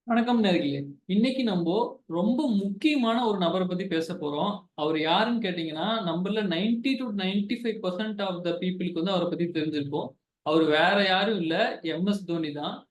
வணக்கம் நேர்களே. இன்னைக்கு நம்ம ரொம்ப முக்கியமான ஒரு நபரை பத்தி பேச போறோம். அவர் யாருன்னு கேட்டீங்கன்னா, நம்மள 90 to 95% ஆஃப் த பீப்பிள்க்கு அவர பத்தி தெரிஞ்சிருக்கும். அவரு வேற யாரும் இல்ல. எம்.எஸ். தோனி தான்.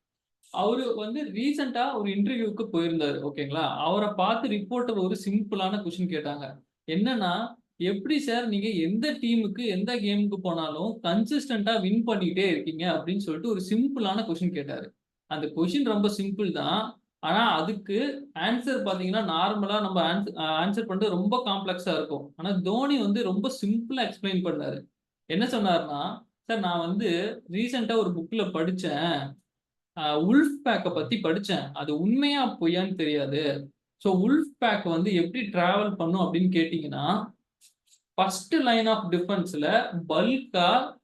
அவரு ரீசென்ட்டா ஒரு இன்டர்வியூக்கு போயிருந்தாரு. ஓகேங்களா? அவர பார்த்து ரிப்போர்ட்டர் ஒரு சிம்பிளான கொஸ்டின் கேட்டாங்க. என்னன்னா, "எப்படி சார் நீங்க எந்த டீமுக்கு, எந்த கேம்க்கு போனாலும் கன்சிஸ்டன்ட்டா வின் பண்ணிட்டே இருக்கீங்க?" அப்படின்னு சொல்லிட்டு ஒரு சிம்பிளான கொஸ்டின் கேட்டாரு. அந்த கொஸ்டின் ரொம்ப சிம்பிள் தான். ஆனா, அதுக்கு ஆன்ஸர் பார்த்தீங்கன்னா, நார்மலா நம்ம ஆன்ஸர் பண்றது ரொம்ப காம்ப்ளக்ஸா இருக்கும். ஆனா, தோனி ரொம்ப சிம்பிளா எக்ஸ்ப்ளைன் பண்ணாரு. என்ன சொன்னாருன்னா, "சார் நான் ரீசென்ட்டா ஒரு புக்ல படிச்சேன். உல்ஃப் பேக்க பத்தி படிச்சேன். அது உண்மையா பொய்யான்னு தெரியாது. ஸோ உல்ஃப் பேக் எப்படி டிராவல் பண்ணும் அப்படின்னு கேட்டீங்கன்னா, ஃபர்ஸ்ட் லைன் ஆஃப் டிஃபென்ஸ்ல பல்க்கா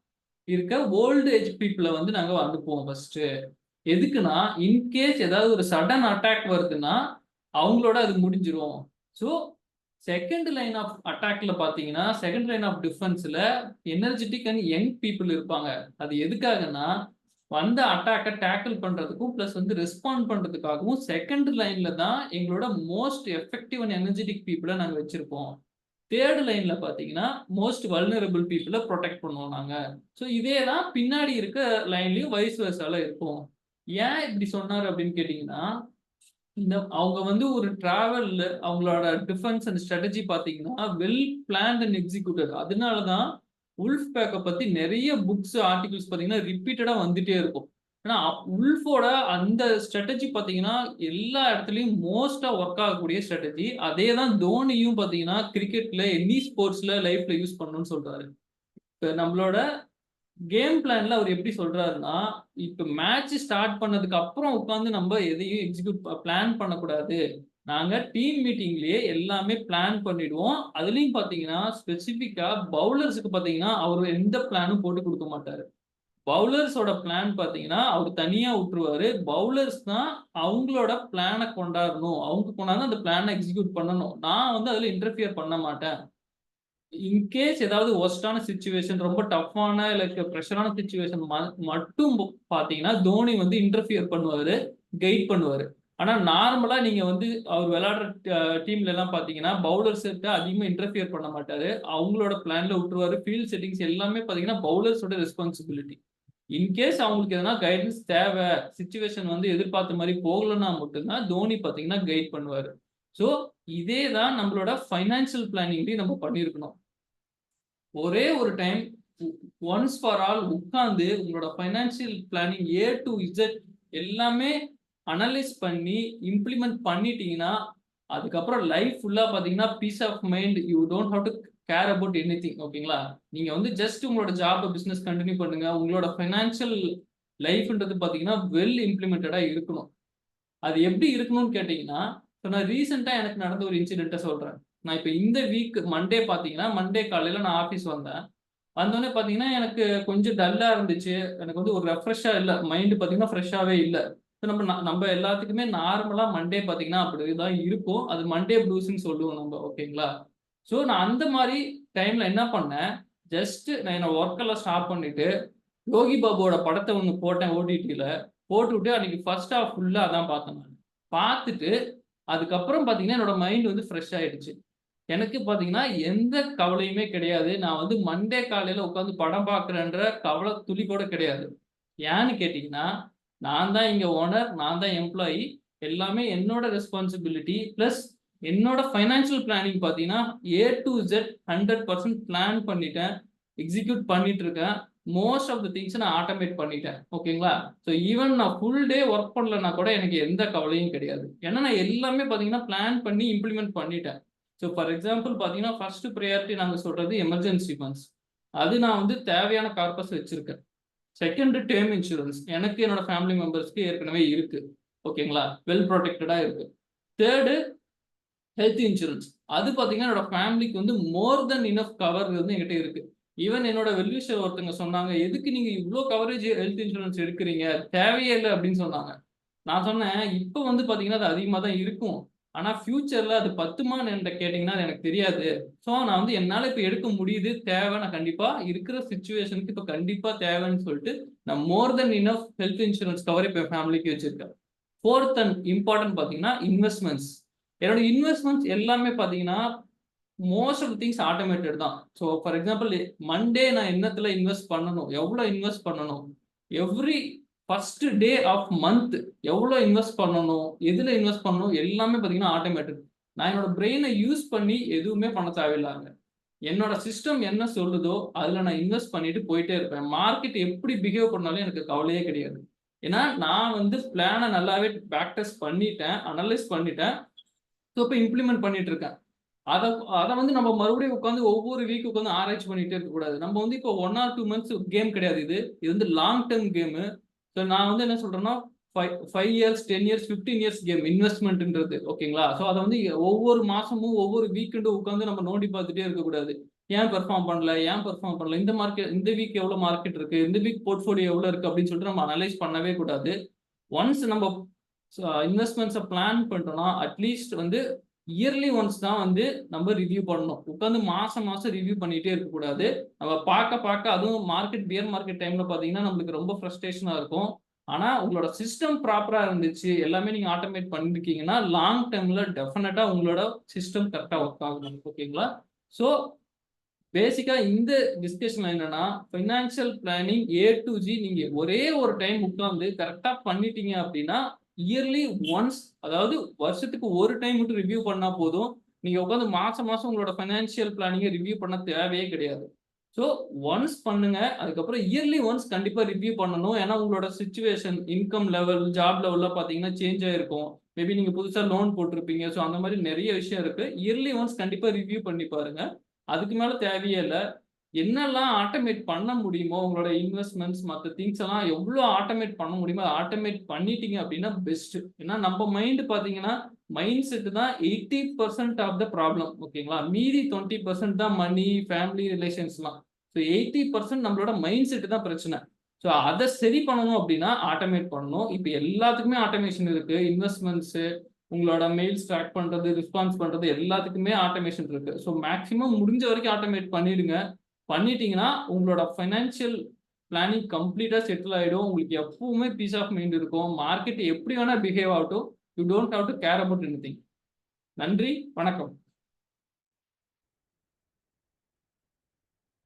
இருக்க ஓல்ட் ஏஜ் பீப்பிள நாங்க அனுப்புவோம் ஃபர்ஸ்ட்டு. எதுக்குன்னா, இன்கேஸ் ஏதாவது ஒரு சடன் அட்டாக் வருதுன்னா, அவங்களோட அது முடிஞ்சிரும். ஸோ, செகண்ட் லைன் ஆஃப் அட்டாக்ல பார்த்தீங்கன்னா, செகண்ட் லைன் ஆஃப் டிஃபென்ஸ்ல எனர்ஜெட்டிக் அண்ட் யங் பீப்பிள் இருப்பாங்க. அது எதுக்காகன்னா, வந்த அட்டாக்க டேக்கிள் பண்றதுக்கும், பிளஸ் ரெஸ்பாண்ட் பண்றதுக்காகவும் செகண்ட் லைன்ல தான் எங்களோட most effective and energetic people நாங்க வச்சிருப்போம். தேர்ட் லைன்ல பார்த்தீங்கன்னா, மோஸ்ட் வல்னரபிள் பீப்பிள புரொடெக்ட் பண்ணுவோம் நாங்க. ஸோ இதே தான் பின்னாடி இருக்க லைன்லயும் வைஸ் வெர்சால இருக்கும். ஏன் இப்படி சொன்னாரு அப்படின்னு கேட்டீங்கன்னா, அவங்க ஒரு டிராவல்ல அவங்களோட டிஃபென்ஸ் அண்ட் ஸ்ட்ராட்டஜி பார்த்தீங்கன்னா, வெல் பிளான்ட் அண்ட் எக்ஸிக்யூட்டட். அதனால தான் உல்ஃப் பேக்க பத்தி நெறைய புக்ஸ், ஆர்டிகில்ஸ் பார்த்தீங்கன்னா, ரிப்பீட்டடா வந்துட்டே இருக்கும். ஏன்னா, உல்ஃபோட அந்த ஸ்ட்ராட்டஜி பார்த்தீங்கன்னா, எல்லா இடத்துலயும் மோஸ்ட்டா வொர்க் ஆகக்கூடிய ஸ்ட்ராட்டஜி. அதே தான் தோனியும் பார்த்தீங்கன்னா, கிரிக்கெட்ல, எனி ஸ்போர்ட்ஸ்ல லைஃப்ல யூஸ் பண்ணணும்னு சொல்றாரு. இப்ப நம்மளோட கேம் பிளான்ல அவர் எப்படி சொல்றாருன்னா, இப்ப மேட்ச் ஸ்டார்ட் பண்ணதுக்கு அப்புறம் உட்கார்ந்து நம்ம எதையும் பிளான் பண்ணக்கூடாது. நாங்க டீம் மீட்டிங்லயே எல்லாமே பிளான் பண்ணிடுவோம். அதுலயும் பார்த்தீங்கன்னா, ஸ்பெசிஃபிக்கா பவுலர்ஸ்க்கு பார்த்தீங்கன்னா, அவரு எந்த பிளானும் போட்டு குடுக்க மாட்டாரு. பவுலர்ஸோட பிளான் பார்த்தீங்கன்னா, அவரு தனியா உட்டுருவாரு. பவுலர்ஸ் தான் அவங்களோட பிளான கொண்டாடணும். அவங்க கொண்டாந்து அந்த பிளான எக்ஸிக்யூட் பண்ணணும். நான் அதுல இன்டர்ஃபியர் பண்ண மாட்டேன். இன்கேஸ் ஏதாவது வொர்ஸ்ட்டான சிச்சுவேஷன் ரொம்ப டஃப்பான லைக் பிரஷரான சிச்சுவேஷன் மட்டும் பார்த்தீங்கன்னா, தோனி இன்டர்ஃபியர் பண்ணுவாரு. கைட் பண்ணுவாரு. ஆனா நார்மலா நீங்க அவர் விளையாடுற டீம்ல எல்லாம் பார்த்தீங்கன்னா, பவுலர்ஸ் கிட்ட அதிகமா இன்டர்ஃபியர் பண்ண மாட்டாரு. அவங்களோட பிளான்ல விட்டுருவாரு. ஃபீல்ட் செட்டிங்ஸ் எல்லாமே பார்த்தீங்கன்னா, பவுலர்ஸோட ரெஸ்பான்சிபிலிட்டி. இன்கேஸ் அவங்களுக்கு எதனா கைடன்ஸ் தேவை, சிச்சுவேஷன் எதிர்பார்த்த மாரி போகலன்னா மட்டும் தான் தோனி பார்த்தீங்கன்னா கைட் பண்ணுவாரு. ஸோ இதே தான் நம்மளோட ஃபைனான்சியல் பிளானிங்லயும் நம்ம பண்ணியிருக்கணும். ஒரே ஒரு டைம் ஒன்ஸ் ஃபார் ஆல் உட்கார்ந்து உங்களோட financial planning A to Z எல்லாமே அனலைஸ் பண்ணி இம்ப்ளிமெண்ட் பண்ணிட்டீங்கன்னா, அதுக்கப்புறம் லைஃப் ஃபுல்லா பார்த்தீங்கன்னா, peace of mind you don't have to care about anything. ஓகேங்களா? நீங்க ஜஸ்ட் உங்களோட ஜாப், பிசினஸ் கன்டின்யூ பண்ணுங்க. உங்களோட ஃபைனான்சியல் லைஃப்ன்றது பார்த்தீங்கன்னா, வெல் இம்ப்ளிமென்டடா இருக்கணும். அது எப்படி இருக்கணும்னு கேட்டீங்கன்னா, இப்ப நான் ரீசென்ட்டா எனக்கு நடந்த ஒரு இன்சிடென்ட்ட சொல்றேன். நான் இப்ப இந்த வீக் மண்டே பார்த்தீங்கன்னா, மண்டே காலையில நான் ஆஃபீஸ் வந்தேன். வந்தோனே பார்த்தீங்கன்னா, எனக்கு கொஞ்சம் டல்லா இருந்துச்சு. எனக்கு ஒரு ரெஃப்ரெஷ்ஷா இல்ல. மைண்ட் பார்த்தீங்கன்னா, ஃப்ரெஷ்ஷாவே இல்ல. நம்ப எல்லாத்துக்குமே நார்மலா மண்டே பார்த்தீங்கன்னா, அப்படிதான் இருக்கும். அது மண்டே ப்ளூஸ்ன்னு சொல்லுவோம் நம்ப. ஓகேங்களா? ஸோ நான் அந்த மாரி டைம்ல என்ன பண்ணேன், ஜஸ்ட் நான் என்னோட வொர்க் எல்லாம் ஸ்டாப் பண்ணிட்டு, யோகி பாபுவோட படத்த ஒண்ணு போட்டேன் ஓடிடில. போட்டுவிட்டு அன்னைக்கு ஃபர்ஸ்ட் ஹால்ஃப் ஃபுல்லா அதான் பார்த்தேன் நானு. பார்த்துட்டு, அதுக்கப்புறம் பார்த்தீங்கன்னா, என்னோட மைண்ட் ஃப்ரெஷ் ஆயிடுச்சு. எனக்கு பார்த்தீங்கன்னா, எந்த கவலையுமே கிடையாது. நான் மண்டே காலையில உட்கார்ந்து படம் பார்க்கிறேன்ற கவலை துளி கூட கிடையாது. ஏன்னு கேட்டீங்கன்னா, நான் தான் இங்க ஓனர், நான் தான் எம்ப்ளாயி. எல்லாமே என்னோட ரெஸ்பான்சிபிலிட்டி. பிளஸ் என்னோட ஃபைனான்சியல் பிளானிங் பார்த்தீங்கன்னா, ஏ டூ இசட் 100% பிளான் பண்ணிட்டேன். எக்ஸிக்யூட் பண்ணிட்டு இருக்கேன். மோஸ்ட் ஆஃப் த திங்க்ஸ நான் ஆட்டோமேட் பண்ணிட்டேன். ஓகேங்களா? ஸோ ஈவன் நான் ஃபுல் டே வொர்க் பண்ணலன்னா கூட எனக்கு எந்த கவலையும் கிடையாது. ஏன்னா நான் எல்லாமே பார்த்தீங்கன்னா, பிளான் பண்ணி இம்ப்ளிமெண்ட் பண்ணிட்டேன். ஸோ ஃபார் எக்ஸாம்பிள் பார்த்தீங்கன்னா, ஃபர்ஸ்ட் பிரையாரிட்டி நாங்க சொல்றது எமர்ஜென்சி ஃபண்ட்ஸ். அது நான் தேவையான கார்பஸ் வச்சிருக்கேன். Second term insurance. எனக்கு என்னோட ஃபேமிலி மெம்பர்ஸ்க்கு ஏற்கனவே இருக்கு. ஓகேங்களா? வெல் புரொடெக்டடா இருக்கு. Third health insurance. அது பார்த்தீங்கன்னா, என்னோட ஃபேமிலிக்கு மோர் தென் எனஃப் கவர் என்கிட்ட இருக்கு. ஈவன் என்னோட வெல் விஷர் ஒருத்தங்க சொன்னாங்க, "எதுக்கு நீங்க இவ்ளோ கவரேஜ் ஹெல்த் இன்சூரன்ஸ் எடுக்கிறீங்க? தேவையே இல்ல" அப்படின்னு சொன்னாங்க. நான் சொன்னேன், "இப்ப பார்த்தீங்கன்னா, அது அதிகமா தான் இருக்கும். ஆனா ஃபியூச்சர்ல அது பத்துமான்னு என்ட்ட கேட்டீங்கன்னா, அது எனக்கு தெரியாது. ஸோ நான் என்னால இப்ப எடுக்க முடியுது. தேவை. நான் கண்டிப்பா இருக்கிற சிச்சுவேஷனுக்கு இப்ப கண்டிப்பா தேவைன்னு சொல்லிட்டு, நான் more than enough health insurance cover இப்ப என் ஃபேமிலிக்கு வச்சிருக்கேன்." ஃபோர்த் அண்ட் இம்பார்ட்டன்ட் பார்த்தீங்கன்னா இன்வெஸ்ட்மெண்ட்ஸ். என்னோட இன்வெஸ்ட்மெண்ட்ஸ் எல்லாமே பார்த்தீங்கன்னா மோஸ்ட் ஆஃப் திங்ஸ் ஆட்டோமேட்டட் தான். ஸோ ஃபார் எக்ஸாம்பிள் மண்டே நான் என்னத்துல இன்வெஸ்ட் பண்ணணும், எவ்வளோ இன்வெஸ்ட் பண்ணணும், every first day of month எவ்வளோ இன்வெஸ்ட் பண்ணணும், எதுல இன்வெஸ்ட் பண்ணணும், எல்லாமே பார்த்தீங்கன்னா ஆட்டோமேட்டட். நான் என்னோட பிரெயினை யூஸ் பண்ணி எதுவுமே பண்ண தேவையில்லாங்க. என்னோட சிஸ்டம் என்ன சொல்லுதோ அதுல நான் இன்வெஸ்ட் பண்ணிட்டு போயிட்டே இருப்பேன். மார்க்கெட் எப்படி பிஹேவ் பண்ணாலும் எனக்கு கவலையே கிடையாது. ஏன்னா நான் வந்து பிளானை நல்லாவே பேக் டெஸ்ட் பண்ணிட்டேன், அனலைஸ் பண்ணிட்டேன். ஸோ இப்போ இம்ப்ளிமெண்ட் பண்ணிட்டு இருக்கேன். அத அத வந்து நம்ம மறுபடியும் உட்காந்து ஒவ்வொரு வீக் உட்காந்து ஆராய்ச்சி பண்ணிட்டே இருக்கக்கூடாது. நம்ம வந்து இப்போ 1 ஆர் 2 மந்த்ஸ் கேம் கிடையாது இது. இது வந்து லாங் டெர்ம் கேமு. ஸோ நான் வந்து என்ன சொல்றேன்னா, 5 இயர்ஸ், 10 இயர்ஸ், 15 இயர்ஸ் கேம் இன்வெஸ்ட்மெண்ட்ன்றது. ஓகேங்களா? ஸோ அத வந்து ஒவ்வொரு மாசமும், ஒவ்வொரு வீக்கெண்டும் உட்காந்து நம்ம நோண்டி பார்த்துட்டே இருக்கக்கூடாது. ஏன் பெர்ஃபார்ம் பண்ணல? ஏன் பெர்ஃபார்ம் பண்ணல? இந்த வீக் எவ்வளோ மார்க்கெட் இருக்கு? இந்த வீக் போர்ட்ஃபோலியோ எவ்வளோ இருக்கு? அப்படின்னு சொல்லிட்டு நம்ம அனலைஸ் பண்ணவே கூடாது. ஒன்ஸ் நம்ம இன்வெஸ்ட்மெண்ட்ஸை பிளான் பண்ணிட்டோம்னா, அட்லீஸ்ட் வந்து இயர்லி ஒன்ஸ் தான் வந்து நம்ம ரிவ்யூ பண்ணணும். உட்காந்து மாசம் மாசம் ரிவ்யூ பண்ணிட்டே இருக்கக்கூடாது. நம்ம பார்க்க அதுவும் பியர் மார்க்கெட் டைம்ல பார்த்தீங்கன்னா, நம்மளுக்கு ரொம்ப ஃப்ரஸ்ட்ரேஷனா இருக்கும். ஆனா உங்களோட சிஸ்டம் ப்ராப்பரா இருந்துச்சு, எல்லாமே நீங்க ஆட்டோமேட் பண்ணிருக்கீங்கன்னா, லாங் டெர்ம்ல டெஃபினட்டா உங்களோட சிஸ்டம் கரெக்ட்டா ஒர்க் ஆகும். ஓகேங்களா? ஸோ பேசிக்கா இந்த டிஸ்கஷன்ல என்னன்னா, financial planning A to G நீங்க ஒரே ஒரு டைம் உட்கார்ந்து கரெக்ட்டா பண்ணிட்டீங்க அப்படின்னா, இயர்லி ஒன்ஸ், அதாவது வருஷத்துக்கு ஒரு டைம் மட்டும் ரிவ்யூ பண்ணா போதும். நீங்க உட்கார்ந்து மாசம் மாசம் உங்களோட பைனான்சியல் பிளானிங்க ரிவ்யூ பண்ண தேவையே கிடையாது. ஸோ ஒன்ஸ் பண்ணுங்க. அதுக்கப்புறம் இயர்லி ஒன்ஸ் கண்டிப்பா ரிவ்யூ பண்ணணும். ஏன்னா உங்களோட சிச்சுவேஷன், இன்கம் லெவல், ஜாப் லெவல்லாம் பார்த்தீங்கன்னா சேஞ்ச் ஆயிருக்கும். மேபி நீங்க புதுசா லோன் போட்டிருப்பீங்க. ஸோ அந்த மாரி நெறைய விஷயம் இருக்கு. இயர்லி ஒன்ஸ் கண்டிப்பா ரிவ்யூ பண்ணி பாருங்க. அதுக்கு மேல தேவையே இல்ல. என்னெல்லாம் ஆட்டோமேட் பண்ண முடியுமோ, உங்களோட இன்வெஸ்ட்மென்ட்ஸ் மத்த திங்ஸ் எல்லாம் எவ்ளோ ஆட்டோமேட் பண்ண முடியுமோ, அத ஆட்டோமேட் பண்ணிட்டீங்க அப்படின்னா பெஸ்ட். ஏன்னா நம்ம மைண்ட் பார்த்தீங்கன்னா, மைண்ட் செட் தான் 80% ஆஃப் த ப்ராப்ளம். ஓகேங்களா? மீதி 20% தான் மனி, ஃபேமிலி ரிலேஷன்ஸ்லாம். ஸோ 80% நம்மளோட மைண்ட் செட் தான் பிரச்சனை. ஸோ அத சரி பண்ணணும் அப்படின்னா ஆட்டோமேட் பண்ணணும். இப்ப எல்லாத்துக்குமே ஆட்டோமேஷன் இருக்கு. இன்வெஸ்ட்மென்ட்ஸ், உங்களோட மெயில்ஸ் ட்ராக் பண்றது, ரெஸ்பான்ஸ் பண்றது எல்லாத்துக்குமே ஆட்டோமேஷன் இருக்கு. ஸோ மேக்ஸிமம் முடிஞ்ச வரைக்கும் ஆட்டோமேட் பண்ணிடுங்க. பண்ணிட்டீங்கன்னா, உங்களோட ஃபைனான்சியல் பிளானிங் கம்ப்ளீட்டா செட்டில் ஆயிடும். உங்களுக்கு எப்பவுமே பீஸ் ஆஃப் மைண்ட் இருக்கும். மார்க்கெட் எப்படி வேணா பிஹேவ் ஆகட்டும். You don't have to care about anything. நன்றி, வணக்கம்.